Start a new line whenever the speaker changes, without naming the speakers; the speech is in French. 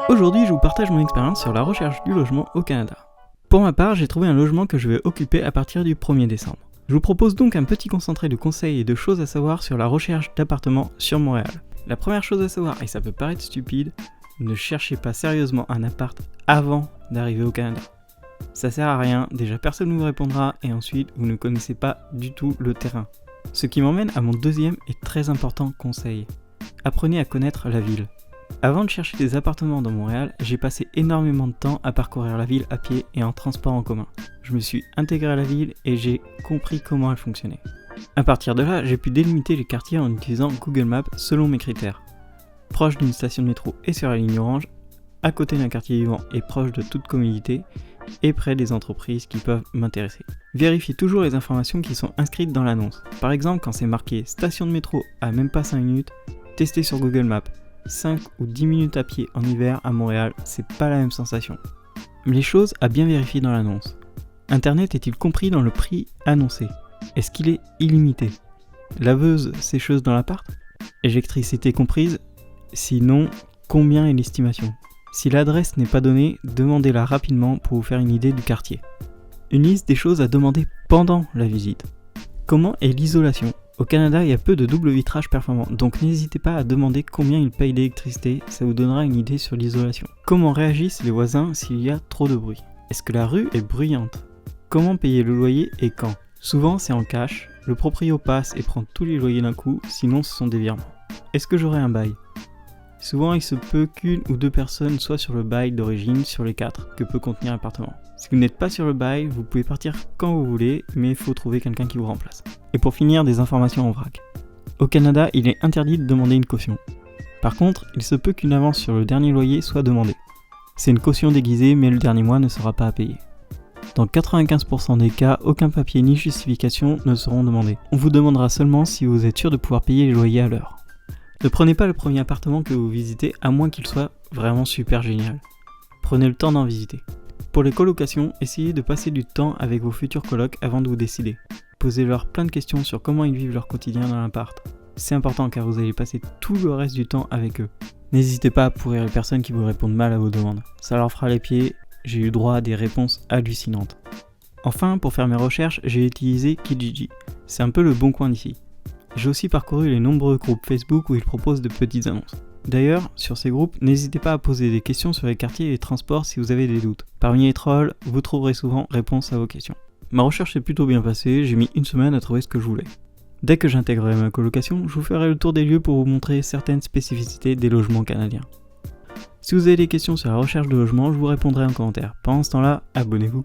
Aujourd'hui, je vous partage mon expérience sur la recherche du logement au Canada. Pour ma part, j'ai trouvé un logement que je vais occuper à partir du 1er décembre. Je vous propose donc un petit concentré de conseils et de choses à savoir sur la recherche d'appartements sur Montréal. La première chose à savoir, et ça peut paraître stupide, ne cherchez pas sérieusement un appart avant d'arriver au Canada. Ça sert à rien, déjà personne ne vous répondra et ensuite vous ne connaissez pas du tout le terrain. Ce qui m'emmène à mon deuxième et très important conseil. Apprenez à connaître la ville. Avant de chercher des appartements dans Montréal, j'ai passé énormément de temps à parcourir la ville à pied et en transport en commun. Je me suis intégré à la ville et j'ai compris comment elle fonctionnait. À partir de là, j'ai pu délimiter les quartiers en utilisant Google Maps selon mes critères. Proche d'une station de métro et sur la ligne orange, à côté d'un quartier vivant et proche de toute commodité, et près des entreprises qui peuvent m'intéresser. Vérifiez toujours les informations qui sont inscrites dans l'annonce. Par exemple, quand c'est marqué station de métro à même pas 5 minutes, testez sur Google Maps. 5 ou 10 minutes à pied en hiver à Montréal, c'est pas la même sensation. Les choses à bien vérifier dans l'annonce. Internet est-il compris dans le prix annoncé? Est-ce qu'il est illimité? Laveuse, sécheuse dans l'appart? Électricité comprise? Sinon, combien est l'estimation? Si l'adresse n'est pas donnée, demandez-la rapidement pour vous faire une idée du quartier. Une liste des choses à demander pendant la visite. Comment est l'isolation? Au Canada, il y a peu de double vitrage performant, donc n'hésitez pas à demander combien ils payent d'électricité, ça vous donnera une idée sur l'isolation. Comment réagissent les voisins s'il y a trop de bruit? Est-ce que la rue est bruyante? Comment payer le loyer et quand? Souvent c'est en cash, le proprio passe et prend tous les loyers d'un coup, sinon ce sont des virements. Est-ce que j'aurai un bail? Souvent il se peut qu'une ou deux personnes soient sur le bail d'origine sur les 4 que peut contenir l'appartement. Si vous n'êtes pas sur le bail, vous pouvez partir quand vous voulez, mais il faut trouver quelqu'un qui vous remplace. Et pour finir, des informations en vrac. Au Canada, il est interdit de demander une caution. Par contre, il se peut qu'une avance sur le dernier loyer soit demandée. C'est une caution déguisée, mais le dernier mois ne sera pas à payer. Dans 95% des cas, aucun papier ni justification ne seront demandés. On vous demandera seulement si vous êtes sûr de pouvoir payer les loyers à l'heure. Ne prenez pas le premier appartement que vous visitez, à moins qu'il soit vraiment super génial. Prenez le temps d'en visiter. Pour les colocations, essayez de passer du temps avec vos futurs colocs avant de vous décider. Posez-leur plein de questions sur comment ils vivent leur quotidien dans l'appart. C'est important car vous allez passer tout le reste du temps avec eux. N'hésitez pas à pourrir les personnes qui vous répondent mal à vos demandes. Ça leur fera les pieds, j'ai eu droit à des réponses hallucinantes. Enfin, pour faire mes recherches, j'ai utilisé Kijiji. C'est un peu le bon coin d'ici. J'ai aussi parcouru les nombreux groupes Facebook où ils proposent de petites annonces. D'ailleurs, sur ces groupes, n'hésitez pas à poser des questions sur les quartiers et les transports si vous avez des doutes. Parmi les trolls, vous trouverez souvent réponse à vos questions. Ma recherche s'est plutôt bien passée, j'ai mis une semaine à trouver ce que je voulais. Dès que j'intégrerai ma colocation, je vous ferai le tour des lieux pour vous montrer certaines spécificités des logements canadiens. Si vous avez des questions sur la recherche de logement, je vous répondrai en commentaire. Pendant ce temps-là, abonnez-vous.